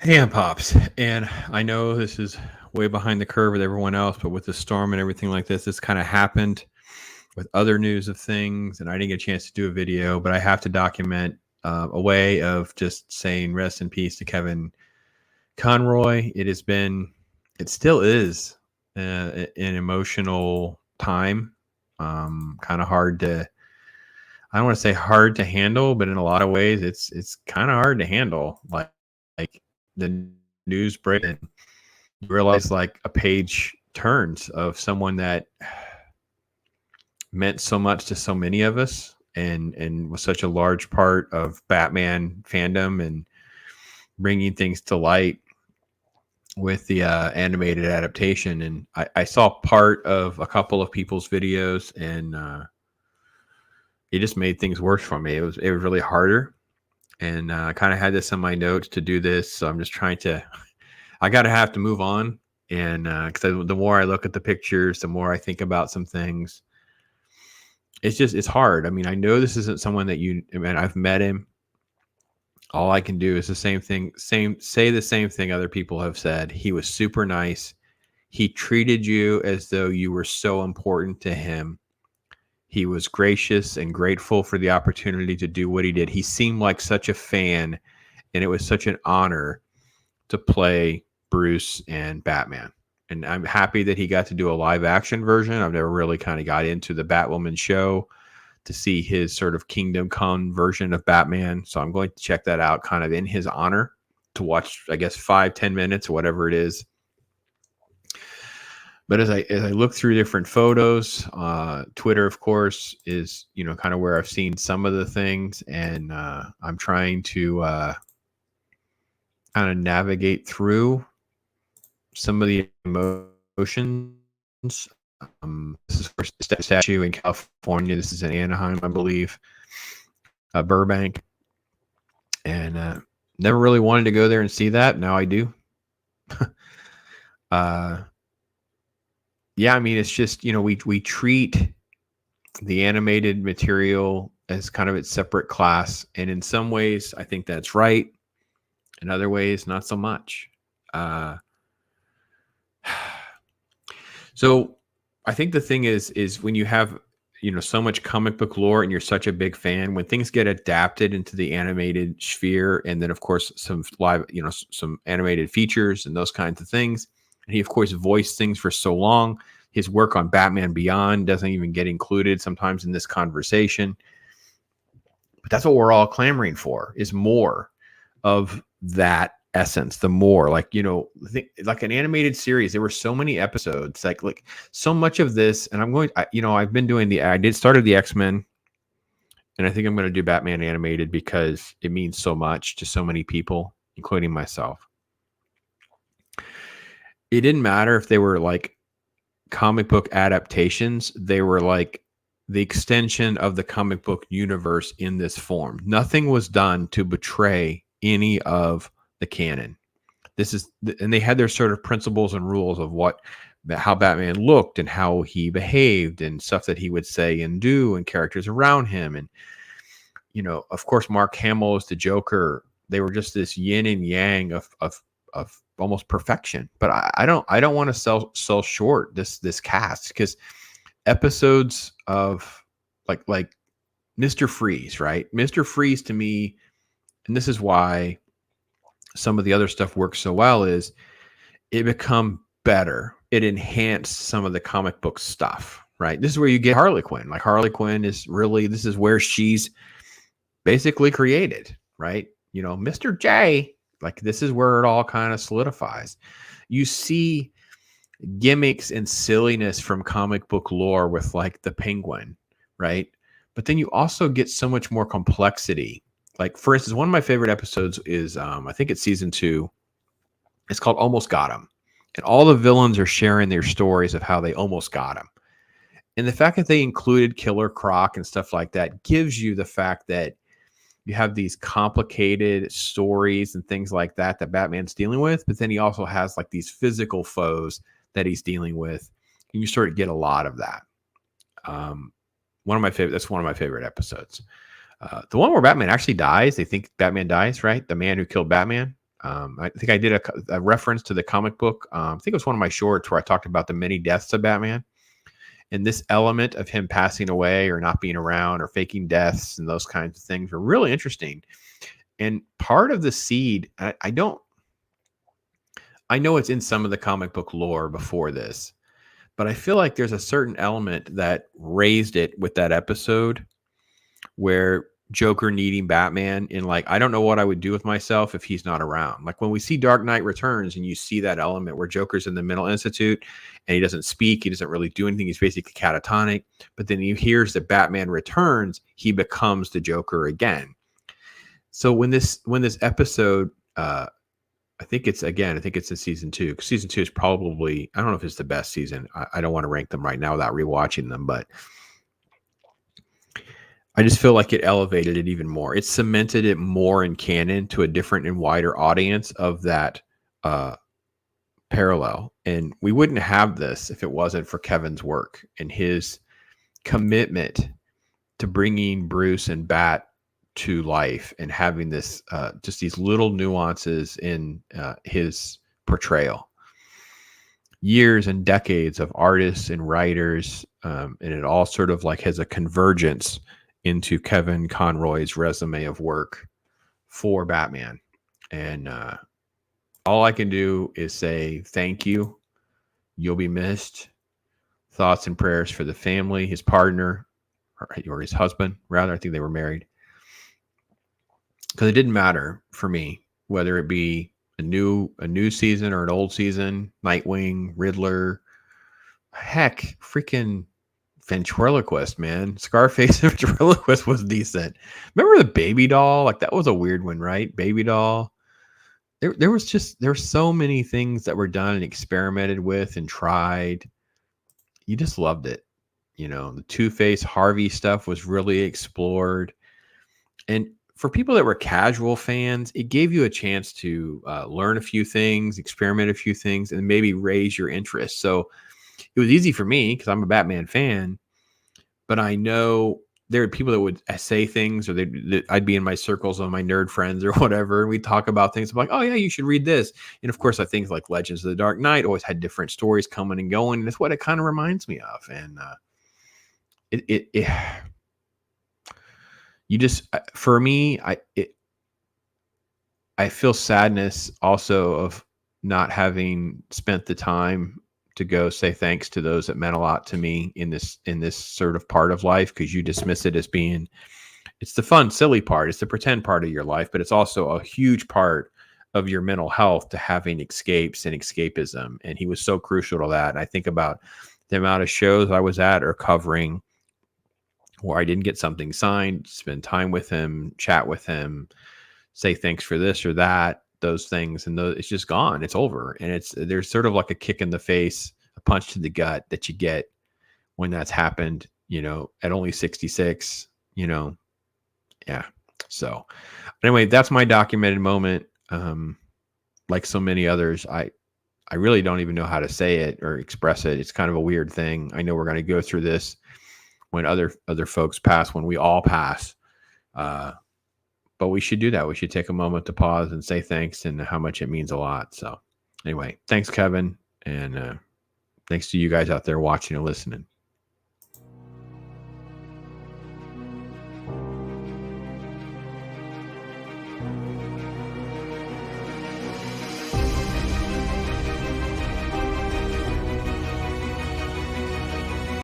Yeah, Pops. And I know this is way behind the curve with everyone else, but with the storm and everything like this kind of happened with other news of things. And I didn't get a chance to do a video, but I have to document a way of just saying rest in peace to Kevin Conroy. It still is an emotional time. Kind of hard to, I don't want to say hard to handle, but in a lot of ways, it's kind of hard to handle. Like the news break, and you realize like a page turns of someone that meant so much to so many of us, and was such a large part of Batman fandom and bringing things to light with the animated adaptation. And I saw part of a couple of people's videos, and it just made things worse for me. It was really harder, and I kind of had this in my notes to do this, so I'm just trying to. I gotta have to move on, and because the more I look at the pictures, the more I think about some things. It's hard. I mean, I know this isn't someone that I've met him. All I can do is the same thing, say the same thing other people have said. He was super nice. He treated you as though you were so important to him. He was gracious and grateful for the opportunity to do what he did. He seemed like such a fan, and it was such an honor to play Bruce and Batman. And I'm happy that he got to do a live action version. I've never really kind of got into the Batwoman show to see his sort of Kingdom Come version of Batman. So I'm going to check that out kind of in his honor to watch, I guess, 5-10 minutes, whatever it is. But as I look through different photos, Twitter, of course, is, kind of where I've seen some of the things. And I'm trying to kind of navigate through some of the emotions. This is first statue in California. This is in Anaheim, I believe, Burbank, and never really wanted to go there and see that. Now I do. Yeah, I mean, it's just, we treat the animated material as kind of its separate class, and in some ways, I think that's right. In other ways, not so much. So I think the thing is when you have, so much comic book lore and you're such a big fan, when things get adapted into the animated sphere, and then of course some live, some animated features and those kinds of things. And he of course voiced things for so long. His work on Batman Beyond doesn't even get included sometimes in this conversation. But that's what we're all clamoring for, is more of that essence. The more, like, like an animated series, there were so many episodes, like so much of this. And I've been doing started the X-Men, and I think I'm going to do Batman animated because it means so much to so many people, including myself. It didn't matter if they were like comic book adaptations. They were like the extension of the comic book universe in this form. Nothing was done to betray any of the canon. And they had their sort of principles and rules of how Batman looked and how he behaved and stuff that he would say and do, and characters around him. And, of course, Mark Hamill is the Joker. They were just this yin and yang of almost perfection. But I don't want to sell short this cast, because episodes of like Mr. Freeze, right? Mr. Freeze, to me, and this is why some of the other stuff works so well, is it become better. It enhanced some of the comic book stuff, right? This is where you get Harley Quinn. Like, Harley Quinn is really, this is where she's basically created, right? Mr. J, like, this is where it all kind of solidifies. You see gimmicks and silliness from comic book lore with like the Penguin, right? But then you also get so much more complexity. Like, for instance, one of my favorite episodes is, I think it's season 2. It's called Almost Got Him. And all the villains are sharing their stories of how they almost got him. And the fact that they included Killer Croc and stuff like that gives you the fact that you have these complicated stories and things like that Batman's dealing with. But then he also has like these physical foes that he's dealing with. And you sort of get a lot of that. That's one of my favorite episodes. The one where Batman actually dies. They think Batman dies, right? The man who killed Batman. I think I did a reference to the comic book. I think it was one of my shorts where I talked about the many deaths of Batman. And this element of him passing away or not being around or faking deaths and those kinds of things were really interesting. And part of the seed, I know it's in some of the comic book lore before this, but I feel like there's a certain element that raised it with that episode where Joker needing Batman in like, I don't know what I would do with myself if he's not around. Like when we see Dark Knight Returns and you see that element where Joker's in the mental institute and he doesn't speak, he doesn't really do anything. He's basically catatonic, but then he hears that Batman returns, he becomes the Joker again. So when this episode, I think it's in season 2. Season 2 is probably, I don't know if it's the best season. I don't want to rank them right now without rewatching them, but I just feel like it elevated it even more. It cemented it more in canon to a different and wider audience of that parallel. And we wouldn't have this if it wasn't for Kevin's work and his commitment to bringing Bruce and Bat to life and having this just these little nuances in his portrayal. Years and decades of artists and writers, and it all sort of like has a convergence into Kevin Conroy's resume of work for Batman. And all I can do is say thank you. You'll be missed. Thoughts and prayers for the family, his partner, or his husband, rather. I think they were married. Because it didn't matter for me whether it be a new season or an old season, Nightwing, Riddler, heck, freaking ventriloquist, man. Scarface ventriloquist was decent. Remember the baby doll? Like that was a weird one, right? Baby doll. There were so many things that were done and experimented with and tried. You just loved it. You know, the Two-Face Harvey stuff was really explored. And for people that were casual fans, it gave you a chance to learn a few things, experiment a few things, and maybe raise your interest. So it was easy for me because I'm a Batman fan, but I know there are people that would say things, or I'd be in my circles of my nerd friends or whatever, and we'd talk about things. I'm like, oh yeah, you should read this. And of course, I think like Legends of the Dark Knight always had different stories coming and going. And that's what it kind of reminds me of. And you just, for me, I feel sadness also of not having spent the time to go say thanks to those that meant a lot to me in this sort of part of life, because you dismiss it as being, it's the fun, silly part, it's the pretend part of your life, but it's also a huge part of your mental health to having escapes and escapism. And he was so crucial to that. And I think about the amount of shows I was at or covering where I didn't get something signed, spend time with him, chat with him, say thanks for this or that, those things, and it's just gone. It's over. And there's sort of like a kick in the face, a punch to the gut that you get when that's happened, you know, at only 66, you know. Yeah. So anyway, that's my documented moment. Like so many others, I really don't even know how to say it or express it. It's kind of a weird thing. I know we're going to go through this when other folks pass, when we all pass. But we should do that. We should take a moment to pause and say thanks and how much it means a lot. So anyway, thanks, Kevin. And thanks to you guys out there watching and listening.